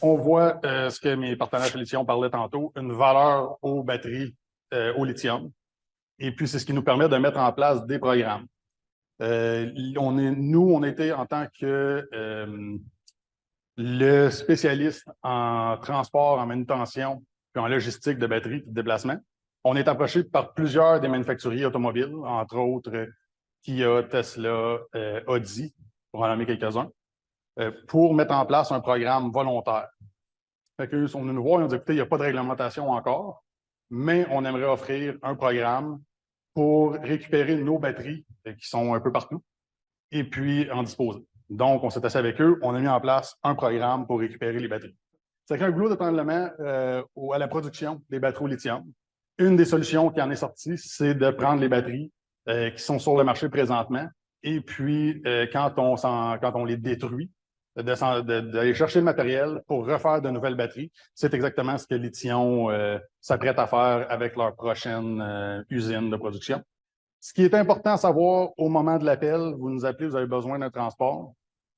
on voit ce que mes partenaires chez Lithium parlaient tantôt, une valeur aux batteries au lithium. Et puis, c'est ce qui nous permet de mettre en place des programmes. On était en tant que le spécialiste en transport, en manutention, puis en logistique de batteries et de déplacement. On est approché par plusieurs des manufacturiers automobiles, entre autres Kia, Tesla, Audi, pour en nommer quelques-uns, pour mettre en place un programme volontaire. Fait qu'eux sont venus nous voir et ont dit, écoutez, il n'y a pas de réglementation encore, mais on aimerait offrir un programme pour récupérer nos batteries qui sont un peu partout et puis en disposer. Donc, on s'est assis avec eux, on a mis en place un programme pour récupérer les batteries. C'est qu'un goulot d'étranglement à la production des batteries au lithium. Une des solutions qui en est sortie, c'est de prendre les batteries qui sont sur le marché présentement et puis quand on les détruit, d'aller chercher le matériel pour refaire de nouvelles batteries. C'est exactement ce que Lithium s'apprête à faire avec leur prochaine usine de production. Ce qui est important à savoir au moment de l'appel, vous nous appelez, vous avez besoin d'un transport,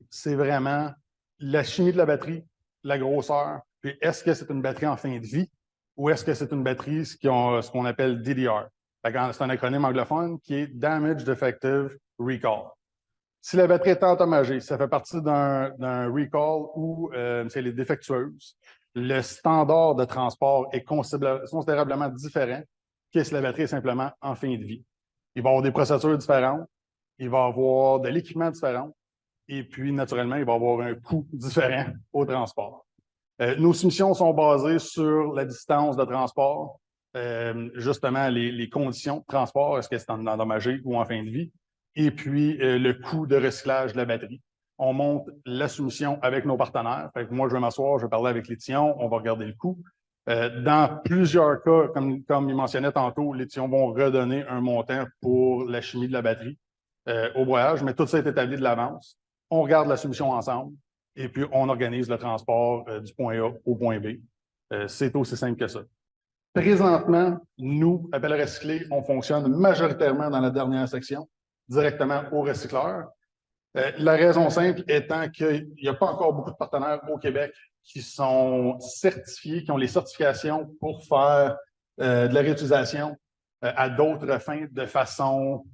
c'est vraiment la chimie de la batterie, la grosseur, puis est-ce que c'est une batterie en fin de vie ou est-ce que c'est une batterie ce qu'on appelle DDR. C'est un acronyme anglophone qui est Damage Defective Recall. Si la batterie est endommagée, ça fait partie d'un recall où c'est les défectueuses. Le standard de transport est considérablement différent que si la batterie est simplement en fin de vie. Il va y avoir des procédures différentes, il va y avoir de l'équipement différent, et puis, naturellement, il va y avoir un coût différent au transport. Nos soumissions sont basées sur la distance de transport, justement les conditions de transport, est-ce que c'est endommagé ou en fin de vie, et puis le coût de recyclage de la batterie. On monte la soumission avec nos partenaires. Fait que moi, je vais m'asseoir, je vais parler avec Lithium, on va regarder le coût. Dans plusieurs cas, comme il mentionnait tantôt, Lithium vont redonner un montant pour la chimie de la batterie au voyage, mais tout ça est établi de l'avance. On regarde la soumission ensemble et puis on organise le transport du point A au point B. C'est aussi simple que ça. Présentement, nous, Appel Recyclé, on fonctionne majoritairement dans la dernière section, directement au recycleur. La raison simple étant qu'il n'y a pas encore beaucoup de partenaires au Québec qui sont certifiés, qui ont les certifications pour faire de la réutilisation à d'autres fins de façon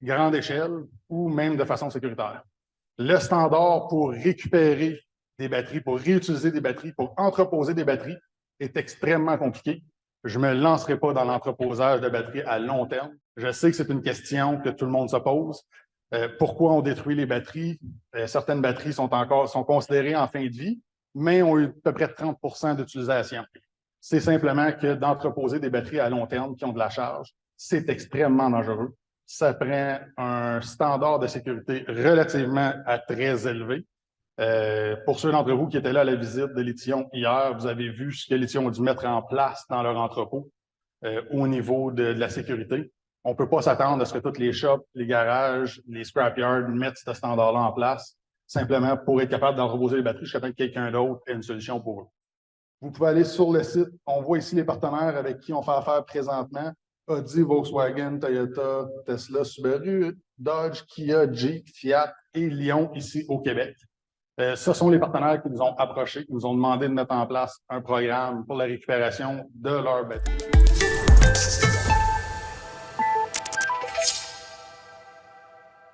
grande échelle ou même de façon sécuritaire. Le standard pour récupérer des batteries, pour réutiliser des batteries, pour entreposer des batteries est extrêmement compliqué. Je ne me lancerai pas dans l'entreposage de batteries à long terme. Je sais que c'est une question que tout le monde se pose. Pourquoi on détruit les batteries? Certaines batteries sont considérées en fin de vie, mais ont eu à peu près 30% d'utilisation. C'est simplement que d'entreposer des batteries à long terme qui ont de la charge, c'est extrêmement dangereux. Ça prend un standard de sécurité relativement très élevé. Pour ceux d'entre vous qui étaient là à la visite de Lithium hier, vous avez vu ce que Lithium a dû mettre en place dans leur entrepôt au niveau de la sécurité. On ne peut pas s'attendre à ce que toutes les shops, les garages, les scrapyards mettent ce standard-là en place simplement pour être capable d'entreposer les batteries jusqu'à temps que quelqu'un d'autre ait une solution pour eux. Vous pouvez aller sur le site. On voit ici les partenaires avec qui on fait affaire présentement. Audi, Volkswagen, Toyota, Tesla, Subaru, Dodge, Kia, Jeep, Fiat et Lyon ici au Québec. Ce sont les partenaires qui nous ont approchés, qui nous ont demandé de mettre en place un programme pour la récupération de leurs batteries.